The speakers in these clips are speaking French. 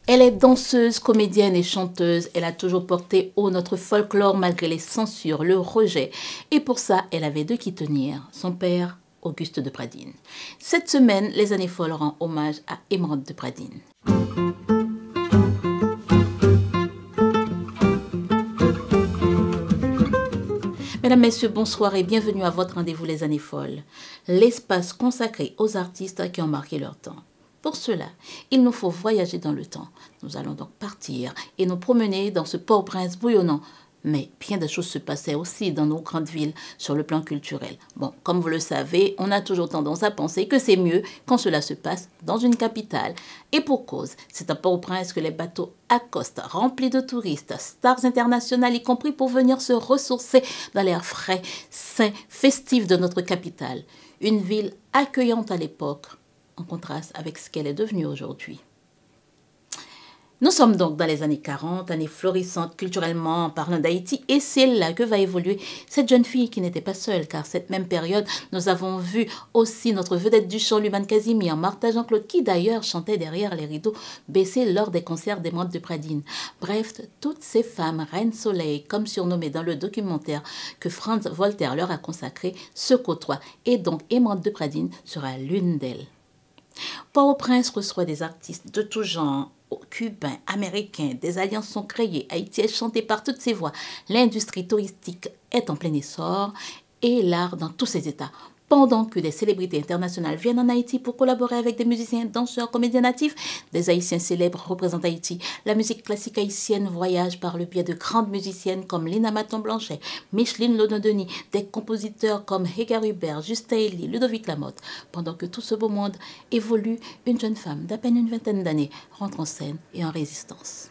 Elle est danseuse, comédienne et chanteuse. Elle a toujours porté haut notre folklore malgré les censures, le rejet. Et pour ça, elle avait de qui tenir. Son père, Auguste de Pradines. Cette semaine, Les Années Folles rend hommage à Émeraude de Pradines. Mesdames, Messieurs, bonsoir et bienvenue à votre rendez-vous Les Années Folles, l'espace consacré aux artistes qui ont marqué leur temps. Pour cela, il nous faut voyager dans le temps. Nous allons donc partir et nous promener dans ce Port-au-Prince bouillonnant. Mais bien de choses se passaient aussi dans nos grandes villes sur le plan culturel. Bon, comme vous le savez, on a toujours tendance à penser que c'est mieux quand cela se passe dans une capitale. Et pour cause, c'est à Port-au-Prince que les bateaux accostent remplis de touristes, stars internationales y compris pour venir se ressourcer dans l'air frais, sain, festif de notre capitale. Une ville accueillante à l'époque, en contraste avec ce qu'elle est devenue aujourd'hui. Nous sommes donc dans les années 40, années florissantes culturellement en parlant d'Haïti, et c'est là que va évoluer cette jeune fille qui n'était pas seule, car cette même période, nous avons vu aussi notre vedette du chant, Lumane Casimir, Martha Jean-Claude, qui d'ailleurs chantait derrière les rideaux baissés lors des concerts d'Émeraude de Pradines. Bref, toutes ces femmes, Reine Soleil, comme surnommées dans le documentaire que Franz Voltaire leur a consacré, se côtoient, et donc Émeraude de Pradines sera l'une d'elles. Port-au-Prince reçoit des artistes de tout genre, cubains, américains, des alliances sont créées, Haïti est chanté par toutes ses voix, l'industrie touristique est en plein essor et l'art dans tous ses états. Pendant que des célébrités internationales viennent en Haïti pour collaborer avec des musiciens, danseurs, comédiens natifs, des Haïtiens célèbres représentent Haïti. La musique classique haïtienne voyage par le biais de grandes musiciennes comme Lina Maton-Blanchet, Micheline Lodon-Denis, des compositeurs comme Edgar Hubert, Justin Elie, Ludovic Lamotte. Pendant que tout ce beau monde évolue, une jeune femme d'à peine une vingtaine d'années rentre en scène et en résistance.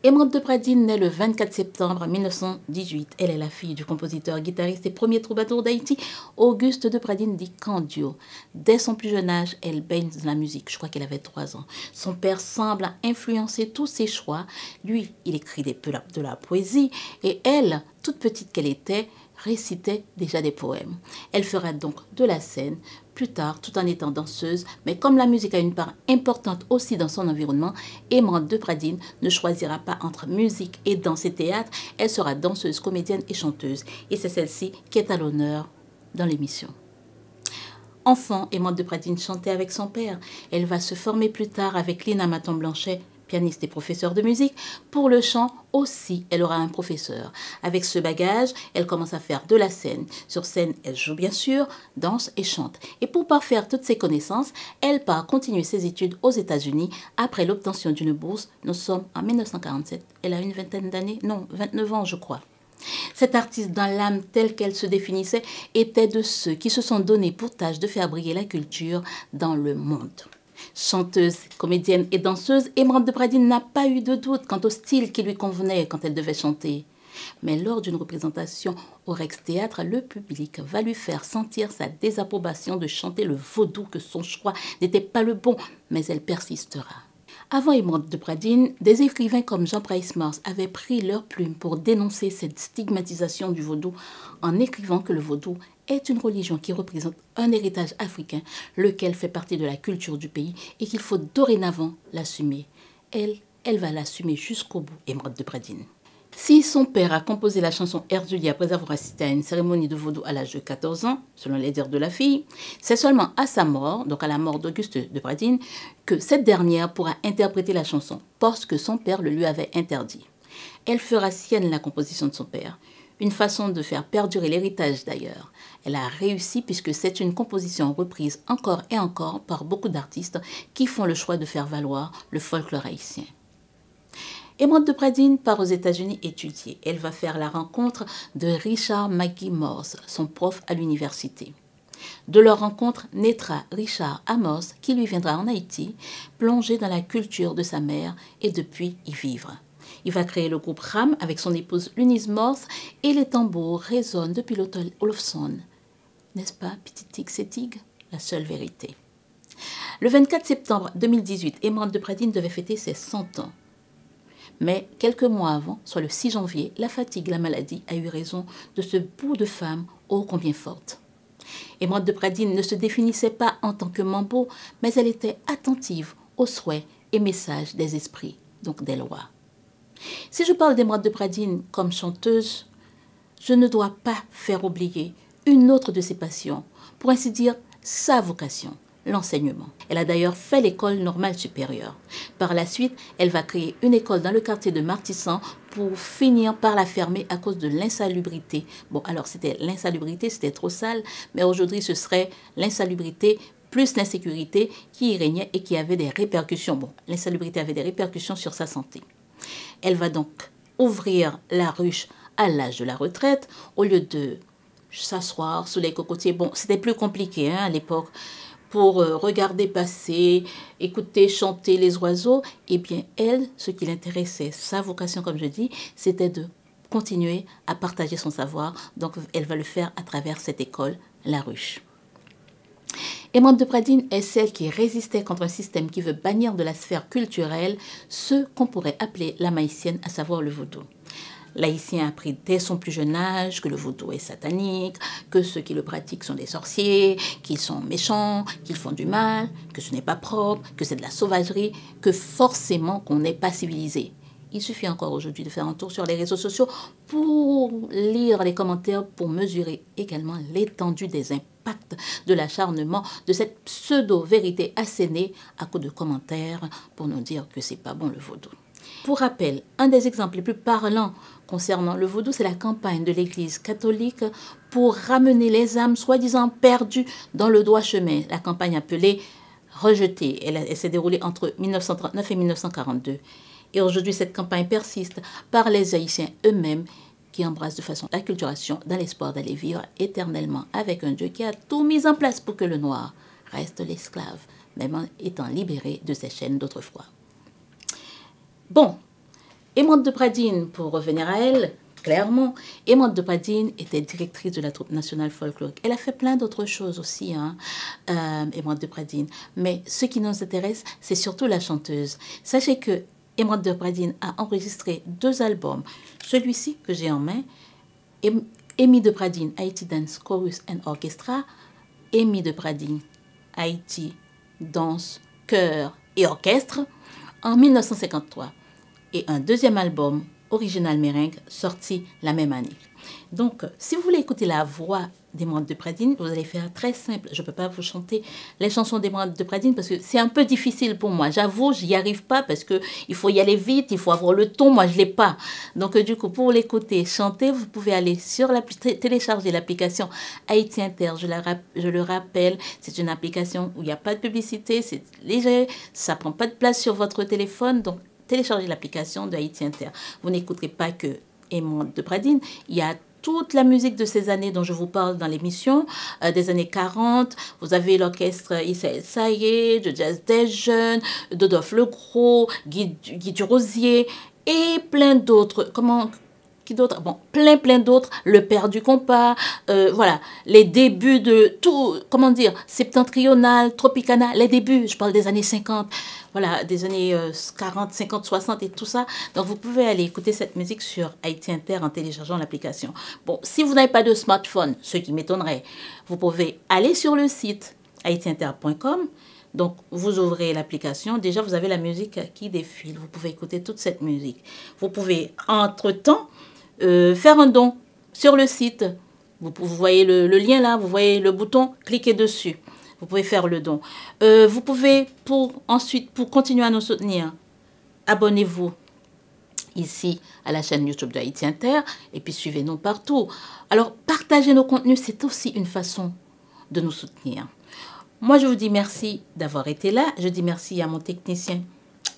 Émeraude de Pradines naît le 24 septembre 1918. Elle est la fille du compositeur, guitariste et premier troubadour d'Haïti, Auguste de Pradines dit Candio. Dès son plus jeune âge, elle baigne dans la musique. Je crois qu'elle avait 3 ans. Son père semble influencer tous ses choix. Lui, il écrit de la poésie et elle, toute petite qu'elle était, récitait déjà des poèmes. Elle fera donc de la scène plus tard, tout en étant danseuse, mais comme la musique a une part importante aussi dans son environnement, Émeraude de Pradines ne choisira pas entre musique et danse et théâtre, elle sera danseuse, comédienne et chanteuse. Et c'est celle-ci qui est à l'honneur dans l'émission. Enfant, Émeraude de Pradines chantait avec son père. Elle va se former plus tard avec Lina Maton-Blanchet, pianiste et professeur de musique. Pour le chant aussi, elle aura un professeur. Avec ce bagage, elle commence à faire de la scène. Sur scène, elle joue bien sûr, danse et chante. Et pour parfaire toutes ses connaissances, elle part continuer ses études aux États-Unis après l'obtention d'une bourse. Nous sommes en 1947. Elle a une vingtaine d'années, non, 29 ans je crois. Cette artiste dans l'âme telle qu'elle se définissait était de ceux qui se sont donnés pour tâche de faire briller la culture dans le monde. Chanteuse, comédienne et danseuse, Émeraude de Pradines n'a pas eu de doute quant au style qui lui convenait quand elle devait chanter. Mais lors d'une représentation au Rex Théâtre, le public va lui faire sentir sa désapprobation de chanter le vaudou, que son choix n'était pas le bon, mais elle persistera. Avant Émeraude de Pradines, des écrivains comme Jean Price Morse avaient pris leur plume pour dénoncer cette stigmatisation du vaudou en écrivant que le vaudou est une religion qui représente un héritage africain, lequel fait partie de la culture du pays et qu'il faut dorénavant l'assumer. Elle va l'assumer jusqu'au bout, Émeraude de Pradines. Si son père a composé la chanson Erzulie après avoir assisté à une cérémonie de vaudou à l'âge de 14 ans, selon les dires de la fille, c'est seulement à sa mort, donc à la mort d'Auguste de Pradines, que cette dernière pourra interpréter la chanson, parce que son père le lui avait interdit. Elle fera sienne la composition de son père, une façon de faire perdurer l'héritage d'ailleurs. Elle a réussi puisque c'est une composition reprise encore et encore par beaucoup d'artistes qui font le choix de faire valoir le folklore haïtien. Émeraude de Pradines part aux États-Unis étudier. Elle va faire la rencontre de Richard Maggie Morse, son prof à l'université. De leur rencontre naîtra Richard Amos, qui lui viendra en Haïti, plonger dans la culture de sa mère et depuis y vivre. Il va créer le groupe RAM avec son épouse Eunice Morse et les tambours résonnent depuis l'hôtel Olofsson. N'est-ce pas, petit tig, c'est tig, la seule vérité. Le 24 septembre 2018, Émeraude de Pradines devait fêter ses 100 ans. Mais quelques mois avant, soit le 6 janvier, la fatigue, la maladie a eu raison de ce bout de femme ô combien forte. Émeraude de Pradines ne se définissait pas en tant que mambo, mais elle était attentive aux souhaits et message des esprits, donc des lois. Si je parle d'Emeraude de Pradines comme chanteuse, je ne dois pas faire oublier une autre de ses passions, pour ainsi dire sa vocation, l'enseignement. Elle a d'ailleurs fait l'école normale supérieure. Par la suite, elle va créer une école dans le quartier de Martissan pour finir par la fermer à cause de l'insalubrité. Bon, alors c'était l'insalubrité, c'était trop sale, mais aujourd'hui ce serait l'insalubrité plus l'insécurité qui y régnait et qui avait des répercussions. Bon, l'insalubrité avait des répercussions sur sa santé. Elle va donc ouvrir la ruche à l'âge de la retraite au lieu de s'asseoir sous les cocotiers. Bon, c'était plus compliqué à l'époque pour regarder passer, écouter, chanter les oiseaux. Eh bien, elle, ce qui l'intéressait, sa vocation, comme je dis, c'était de continuer à partager son savoir. Donc, elle va le faire à travers cette école, la ruche. Emeraude de Pradines est celle qui résistait contre un système qui veut bannir de la sphère culturelle ce qu'on pourrait appeler la maïcienne, à savoir le vaudou. L'haïtien a appris dès son plus jeune âge que le vaudou est satanique, que ceux qui le pratiquent sont des sorciers, qu'ils sont méchants, qu'ils font du mal, que ce n'est pas propre, que c'est de la sauvagerie, que forcément qu'on n'est pas civilisé. Il suffit encore aujourd'hui de faire un tour sur les réseaux sociaux pour lire les commentaires, pour mesurer également l'étendue des impacts de l'acharnement de cette pseudo-vérité assénée à coup de commentaires pour nous dire que c'est pas bon le vaudou. Pour rappel, un des exemples les plus parlants concernant le vaudou, c'est la campagne de l'Église catholique pour ramener les âmes soi-disant perdues dans le droit chemin. La campagne appelée Rejetée. Elle s'est déroulée entre 1939 et 1942. Et aujourd'hui, cette campagne persiste par les Haïtiens eux-mêmes qui embrassent de façon l'acculturation dans l'espoir d'aller vivre éternellement avec un Dieu qui a tout mis en place pour que le noir reste l'esclave, même en étant libéré de ses chaînes d'autrefois. Bon, Emeraude de Pradines, pour revenir à elle, clairement, Emeraude de Pradines était directrice de la troupe nationale folklorique. Elle a fait plein d'autres choses aussi, Emeraude de Pradines. Mais ce qui nous intéresse, c'est surtout la chanteuse. Sachez que Emeraude de Pradines a enregistré 2 albums. Celui-ci que j'ai en main, Amy de Pradines, Haiti Dance Chorus and Orchestra, Amy de Pradines, Haiti Danse, Chœur et Orchestre, en 1953. Et un deuxième album, Original Merengue, sorti la même année. Donc, si vous voulez écouter la voix d'Emeraude de Pradines, vous allez faire très simple. Je ne peux pas vous chanter les chansons d'Emeraude de Pradines parce que c'est un peu difficile pour moi. J'avoue, je n'y arrive pas parce qu'il faut y aller vite, il faut avoir le ton. Moi, je ne l'ai pas. Donc, du coup, pour l'écouter chanter, vous pouvez aller sur télécharger l'application Haïti Inter. Je le rappelle, c'est une application où il n'y a pas de publicité, c'est léger, ça ne prend pas de place sur votre téléphone. Donc, téléchargez l'application de Haïti Inter. Vous n'écouterez pas que Emeraude de Pradines, il y a toute la musique de ces années dont je vous parle dans l'émission, des années 40. Vous avez l'orchestre Issa Saye, de Jazz des Jeunes, Dodolphe Legros, Guy Durosier et plein d'autres. Qui d'autres? Bon, plein d'autres. Le Père du compas, voilà, les débuts de tout, comment dire, septentrional, tropicana, les débuts, je parle des années 50, voilà, des années 40, 50, 60 et tout ça. Donc, vous pouvez aller écouter cette musique sur Haïti Inter en téléchargeant l'application. Bon, si vous n'avez pas de smartphone, ce qui m'étonnerait, vous pouvez aller sur le site haitiinter.com. Donc, vous ouvrez l'application. Déjà, vous avez la musique qui défile. Vous pouvez écouter toute cette musique. Vous pouvez, entre-temps, faire un don sur le site. Vous voyez le lien là, vous voyez le bouton, cliquez dessus. Vous pouvez faire le don. Vous pouvez, pour continuer à nous soutenir, abonnez-vous ici à la chaîne YouTube de Haïti Inter et puis suivez-nous partout. Alors, partager nos contenus, c'est aussi une façon de nous soutenir. Moi, je vous dis merci d'avoir été là. Je dis merci à mon technicien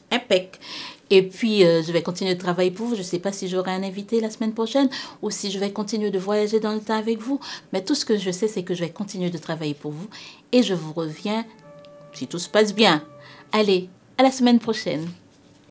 impec. Et puis, je vais continuer de travailler pour vous. Je ne sais pas si j'aurai un invité la semaine prochaine ou si je vais continuer de voyager dans le temps avec vous. Mais tout ce que je sais, c'est que je vais continuer de travailler pour vous. Et je vous reviens si tout se passe bien. Allez, à la semaine prochaine.